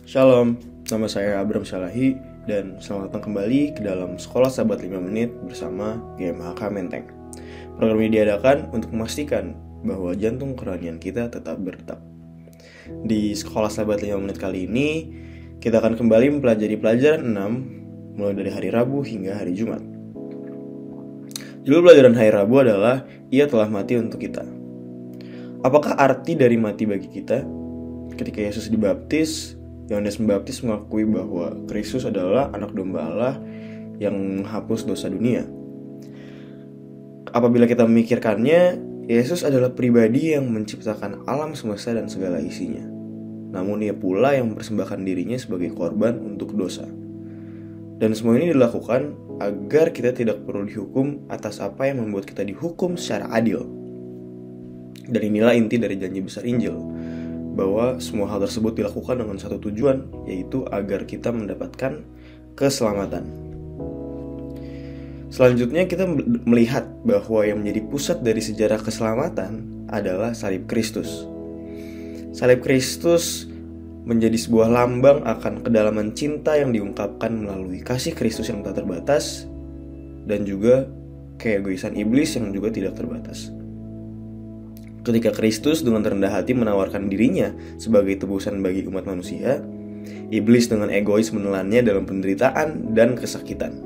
Shalom, nama saya Abram Salahi dan selamat datang kembali ke dalam Sekolah Sahabat 5 Menit bersama GMHK Menteng. Program ini diadakan untuk memastikan bahwa jantung kerohanian kita tetap berdetak. Di Sekolah Sahabat 5 Menit kali ini, kita akan kembali mempelajari pelajaran 6 mulai dari hari Rabu hingga hari Jumat. Judul pelajaran hari Rabu adalah Ia telah mati untuk kita. Apakah arti dari mati bagi kita? Ketika Yesus dibaptis, Yohanes Pembaptis mengakui bahwa Kristus adalah anak domba Allah yang menghapus dosa dunia. Apabila kita memikirkannya, Yesus adalah pribadi yang menciptakan alam semesta dan segala isinya. Namun ia pula yang mempersembahkan dirinya sebagai korban untuk dosa. Dan semua ini dilakukan agar kita tidak perlu dihukum atas apa yang membuat kita dihukum secara adil. Dan inilah inti dari janji besar Injil, bahwa semua hal tersebut dilakukan dengan satu tujuan, yaitu agar kita mendapatkan keselamatan. Selanjutnya kita melihat bahwa yang menjadi pusat dari sejarah keselamatan adalah salib Kristus. Salib Kristus menjadi sebuah lambang akan kedalaman cinta yang diungkapkan melalui kasih Kristus yang tak terbatas dan juga keegoisan iblis yang juga tidak terbatas. Ketika Kristus dengan rendah hati menawarkan dirinya sebagai tebusan bagi umat manusia, iblis dengan egois menelannya dalam penderitaan dan kesakitan.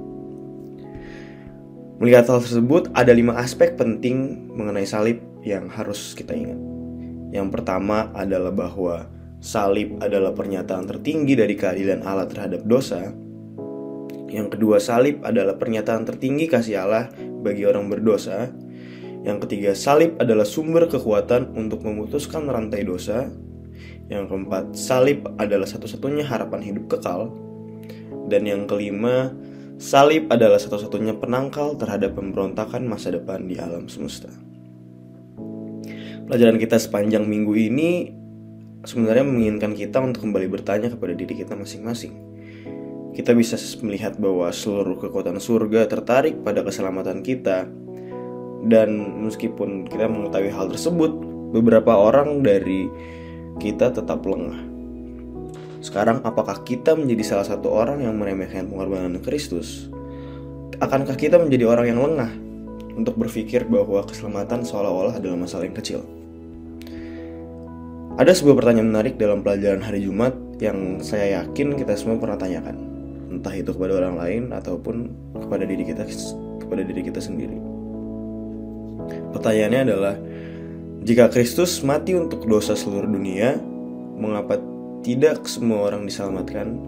Melihat hal tersebut, ada 5 aspek penting mengenai salib yang harus kita ingat. Yang pertama adalah bahwa salib adalah pernyataan tertinggi dari keadilan Allah terhadap dosa. Yang kedua, salib adalah pernyataan tertinggi kasih Allah bagi orang berdosa. Yang ketiga, salib adalah sumber kekuatan untuk memutuskan rantai dosa. Yang keempat, salib adalah satu-satunya harapan hidup kekal. Dan yang kelima, salib adalah satu-satunya penangkal terhadap pemberontakan masa depan di alam semesta. Pelajaran kita sepanjang minggu ini sebenarnya menginginkan kita untuk kembali bertanya kepada diri kita masing-masing. Kita bisa melihat bahwa seluruh kekuatan surga tertarik pada keselamatan kita. Dan meskipun kita mengetahui hal tersebut, beberapa orang dari kita tetap lengah. Sekarang, apakah kita menjadi salah satu orang yang meremehkan pengorbanan Kristus? Akankah kita menjadi orang yang lengah untuk berpikir bahwa keselamatan seolah-olah adalah masalah yang kecil? Ada sebuah pertanyaan menarik dalam pelajaran hari Jumat yang saya yakin kita semua pernah tanyakan, entah itu kepada orang lain ataupun kepada diri kita sendiri. Pertanyaannya adalah, jika Kristus mati untuk dosa seluruh dunia, mengapa tidak semua orang diselamatkan?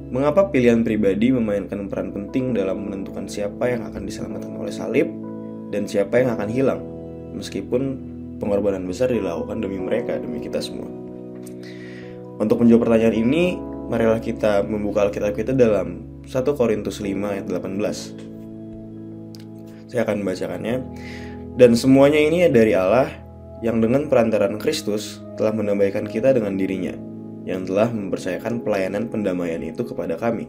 Mengapa pilihan pribadi memainkan peran penting dalam menentukan siapa yang akan diselamatkan oleh salib dan siapa yang akan hilang, meskipun pengorbanan besar dilakukan demi mereka, demi kita semua? Untuk menjawab pertanyaan ini, marilah kita membuka Alkitab kita dalam 1 Korintus 5 ayat 18. Saya akan membacakannya. Dan semuanya ini dari Allah yang dengan perantaraan Kristus telah mendamaikan kita dengan dirinya, yang telah mempercayakan pelayanan pendamaian itu kepada kami.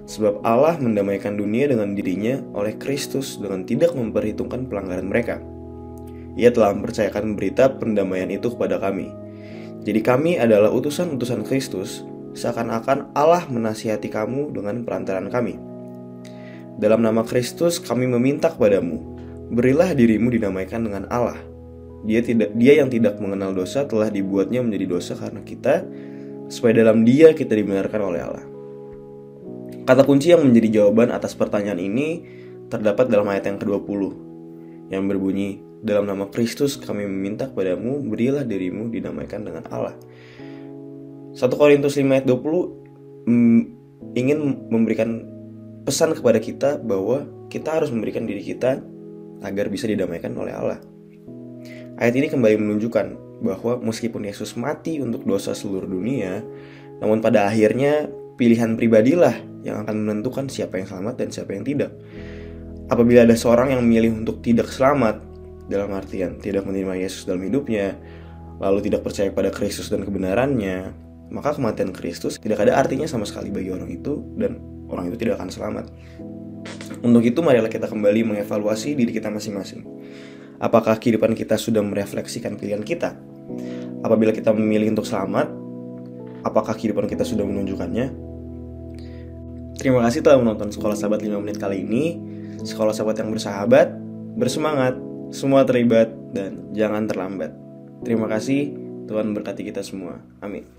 Sebab Allah mendamaikan dunia dengan dirinya oleh Kristus dengan tidak memperhitungkan pelanggaran mereka. Ia telah mempercayakan berita pendamaian itu kepada kami. Jadi kami adalah utusan-utusan Kristus, seakan-akan Allah menasihati kamu dengan perantaraan kami. Dalam nama Kristus kami meminta kepadamu, berilah dirimu didamaikan dengan Allah. Dia yang tidak mengenal dosa telah dibuatnya menjadi dosa karena kita, supaya dalam Dia kita dibenarkan oleh Allah. Kata kunci yang menjadi jawaban atas pertanyaan ini terdapat dalam ayat yang ke-20, yang berbunyi, dalam nama Kristus kami meminta kepadamu, berilah dirimu didamaikan dengan Allah. 1 Korintus 5 ayat 20 ingin memberikan pesan kepada kita bahwa kita harus memberikan diri kita agar bisa didamaikan oleh Allah. Ayat ini kembali menunjukkan bahwa meskipun Yesus mati untuk dosa seluruh dunia, namun pada akhirnya pilihan pribadilah yang akan menentukan siapa yang selamat dan siapa yang tidak. Apabila ada seorang yang memilih untuk tidak selamat, dalam artian tidak menerima Yesus dalam hidupnya, lalu tidak percaya pada Kristus dan kebenarannya, maka kematian Kristus tidak ada artinya sama sekali bagi orang itu, dan orang itu tidak akan selamat. Untuk itu, marilah kita kembali mengevaluasi diri kita masing-masing. Apakah kehidupan kita sudah merefleksikan pilihan kita? Apabila kita memilih untuk selamat, apakah kehidupan kita sudah menunjukkannya? Terima kasih telah menonton Sekolah Sahabat 5 menit kali ini. Sekolah Sahabat yang bersahabat, bersemangat, semua terlibat, dan jangan terlambat. Terima kasih, Tuhan berkati kita semua. Amin.